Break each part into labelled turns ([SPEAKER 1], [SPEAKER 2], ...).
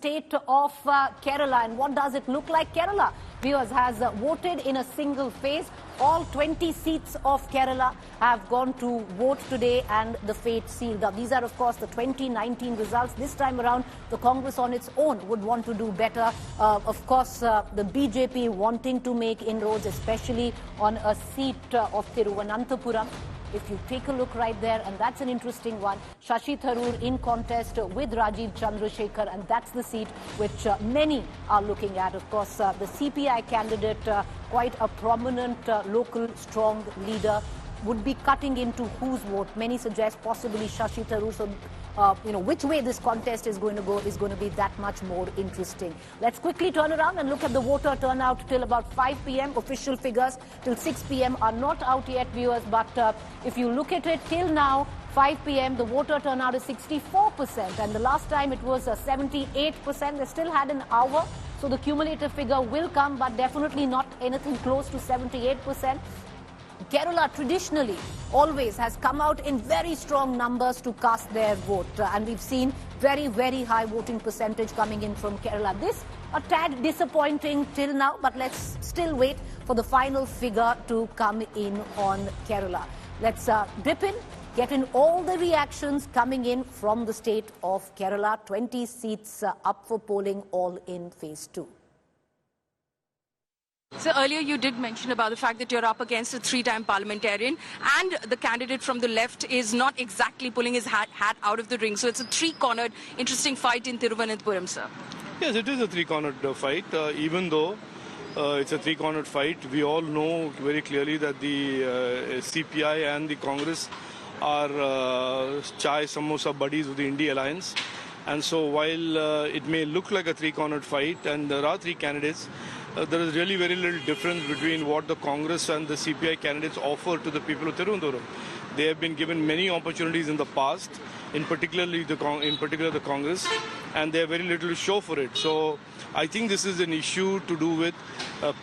[SPEAKER 1] state of Kerala. And what does it look like? Kerala, viewers, has voted in a single phase. All 20 seats of Kerala have gone to vote today and the fate sealed up. These are, of course, the 2019 results. This time around, the Congress on its own would want to do better. Of course, the BJP wanting to make inroads, especially on a seat of Thiruvananthapuram. If you take a look right there, and that's an interesting one, Shashi Tharoor in contest with Rajiv Chandrasekhar, and that's the seat which many are looking at. Of course, the CPI candidate, quite a prominent local strong leader, would be cutting into whose vote. Many suggest possibly Shashi Tharoor. So, which way this contest is going to go is going to be that much more interesting. Let's quickly turn around and look at the voter turnout till about 5 p.m. Official figures till 6 p.m. are not out yet, viewers. But if you look at it till now, 5 p.m., the voter turnout is 64%. And the last time it was 78%. They still had an hour. So the cumulative figure will come, but definitely not anything close to 78%. Kerala traditionally always has come out in very strong numbers to cast their vote. And we've seen very, very high voting percentage coming in from Kerala. This a tad disappointing till now, but let's still wait for the final figure to come in on Kerala. Let's dip in, get in all the reactions coming in from the state of Kerala. 20 seats up for polling, all in phase 2.
[SPEAKER 2] So earlier you did mention about the fact that you're up against a 3-time parliamentarian, and the candidate from the left is not exactly pulling his hat out of the ring. So it's a three-cornered, interesting fight in Thiruvananthapuram, sir.
[SPEAKER 3] Yes, it is a three-cornered fight. Even though it's a three-cornered fight, we all know very clearly that the CPI and the Congress are chai samosa buddies of the India Alliance. And so while it may look like a three-cornered fight, and there are three candidates, there is really very little difference between what the Congress and the CPI candidates offer to the people of Thiruvananthapuram. They have been given many opportunities in the past, in particular the Congress, and they have very little to show for it. So I think this is an issue to do with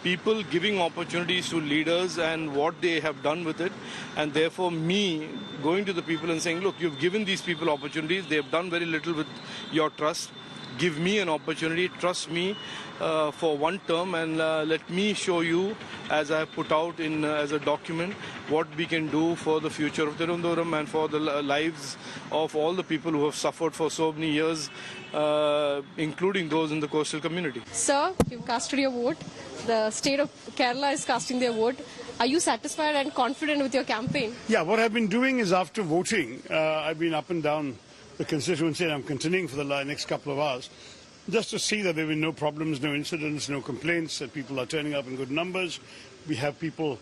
[SPEAKER 3] people giving opportunities to leaders and what they have done with it. And therefore me going to the people and saying, look, you've given these people opportunities, they have done very little with your trust. Give me an opportunity, trust me for one term, and let me show you, as I have put out in as a document, what we can do for the future of Thiruvananthapuram and for the lives of all the people who have suffered for so many years, including those in the coastal community.
[SPEAKER 4] Sir, you've casted your vote. The state of Kerala is casting their vote. Are you satisfied and confident with your campaign?
[SPEAKER 5] Yeah, what I've been doing is after voting, I've been up and down the constituency, and I'm continuing for the next couple of hours, just to see that there have been no problems, no incidents, no complaints, that people are turning up in good numbers. We have people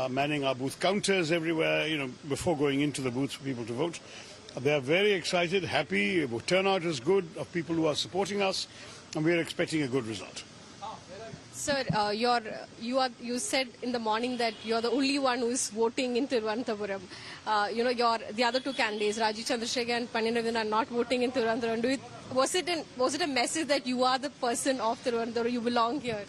[SPEAKER 5] manning our booth counters everywhere, before going into the booths for people to vote. They are very excited, happy. Turnout is good of people who are supporting us, and we are expecting a good result.
[SPEAKER 4] Sir, you said in the morning that you're the only one who is voting in Thiruvananthapuram. The other two candidates, Rajiv Chandrasekhar and Panyanaravinan, are not voting in Thiruvananthapuram. Was it a message that you are the person of Thiruvananthapuram, you belong here?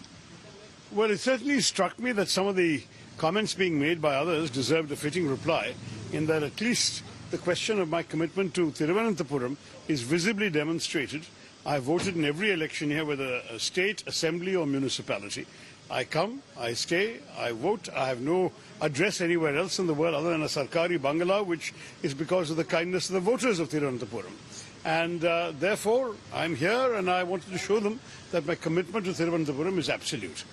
[SPEAKER 5] Well, it certainly struck me that some of the comments being made by others deserved a fitting reply, in that at least the question of my commitment to Thiruvananthapuram is visibly demonstrated. I voted in every election here, whether a state, assembly or municipality. I come, I stay, I vote. I have no address anywhere else in the world other than a Sarkari Bangala, which is because of the kindness of the voters of Thiruvananthapuram. And therefore, I'm here and I wanted to show them that my commitment to Thiruvananthapuram is absolute.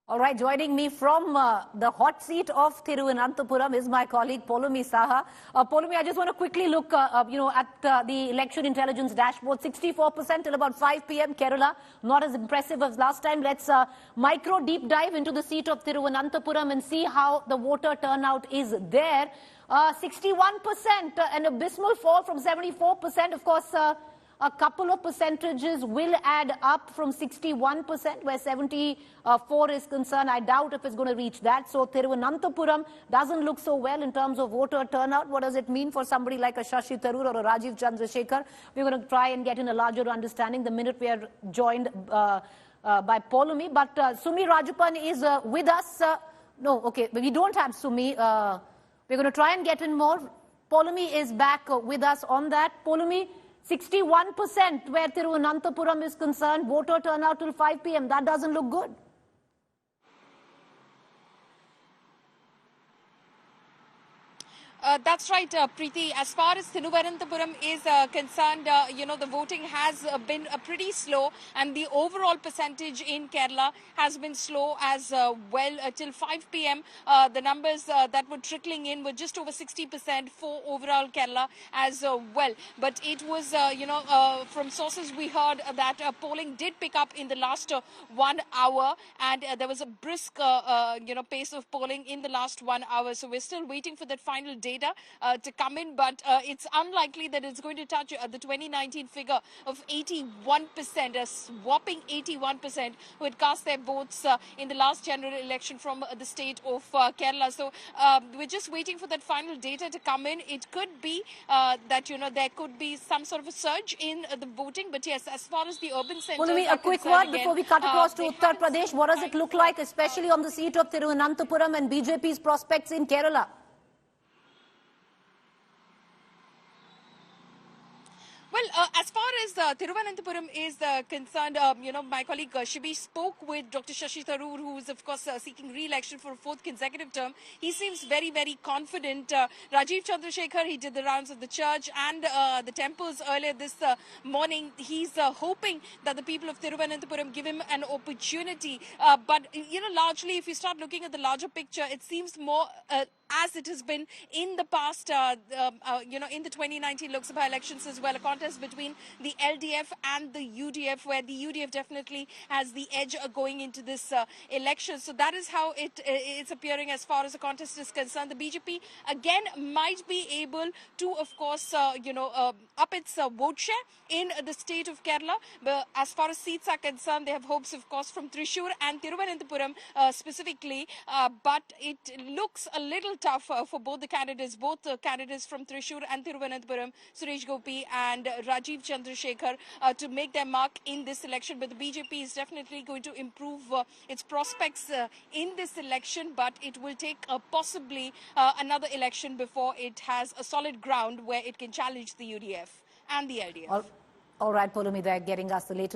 [SPEAKER 1] All right, joining me from the hot seat of Thiruvananthapuram is my colleague Poulomi Saha. Poulomi, I just want to quickly look, at the election intelligence dashboard. 64% till about 5 p.m. Kerala, not as impressive as last time. Let's micro deep dive into the seat of Thiruvananthapuram and see how the voter turnout is there. 61%, an abysmal fall from 74%. Of course, a couple of percentages will add up from 61%, where 74 is concerned. I doubt if it's going to reach that. So Thiruvananthapuram doesn't look so well in terms of voter turnout. What does it mean for somebody like a Shashi Tharoor or a Rajiv Chandrasekhar? We're going to try and get in a larger understanding the minute we are joined by Poulomi. But Sumi Rajapan is with us. No, okay, we don't have Sumi. We're going to try and get in more. Poulomi is back with us on that. Poulomi, 61% where Thiruvananthapuram is concerned, voter turnout till 5 p.m. That doesn't look good.
[SPEAKER 2] That's right, Preeti. As far as Thiruvananthapuram is concerned, the voting has been pretty slow, and the overall percentage in Kerala has been slow as well. Till 5 p.m., the numbers that were trickling in were just over 60% for overall Kerala as well. But it was, from sources we heard that polling did pick up in the last 1 hour, and there was a brisk, pace of polling in the last 1 hour. So we're still waiting for that final data to come in, but it's unlikely that it's going to touch the 2019 figure of 81%, a whopping 81% who had cast their votes in the last general election from the state of Kerala. So we're just waiting for that final data to come in. It could be that, there could be some sort of a surge in the voting, but yes, as far as the urban centers
[SPEAKER 1] Pulumi, a quick word before we cut across to Uttar Pradesh. What does it look like, especially on the seat of Thiruvananthapuram and BJP's prospects in Kerala?
[SPEAKER 2] Well, as far as Thiruvananthapuram is concerned, my colleague Shibi spoke with Dr. Shashi Tharoor, who is, of course, seeking re-election for a 4th consecutive term. He seems very, very confident. Rajiv Chandrasekhar, he did the rounds of the church and the temples earlier this morning. He's hoping that the people of Thiruvananthapuram give him an opportunity. But, largely, if you start looking at the larger picture, it seems more as it has been in the past, in the 2019 Lok Sabha elections as well, a contest between the LDF and the UDF, where the UDF definitely has the edge going into this election. So that is how it's appearing as far as the contest is concerned. The BJP, again, might be able to, of course, up its vote share in the state of Kerala. But as far as seats are concerned, they have hopes, of course, from Thrissur and Thiruvananthapuram specifically. But it looks a little tough for both the candidates, from Thrissur and Thiruvananthapuram, Suresh Gopi and Rajiv Chandrasekhar, to make their mark in this election. But the BJP is definitely going to improve its prospects in this election, but it will take possibly another election before it has a solid ground where it can challenge the UDF and the LDF.
[SPEAKER 1] All right, Pulumi, they're getting us the latest.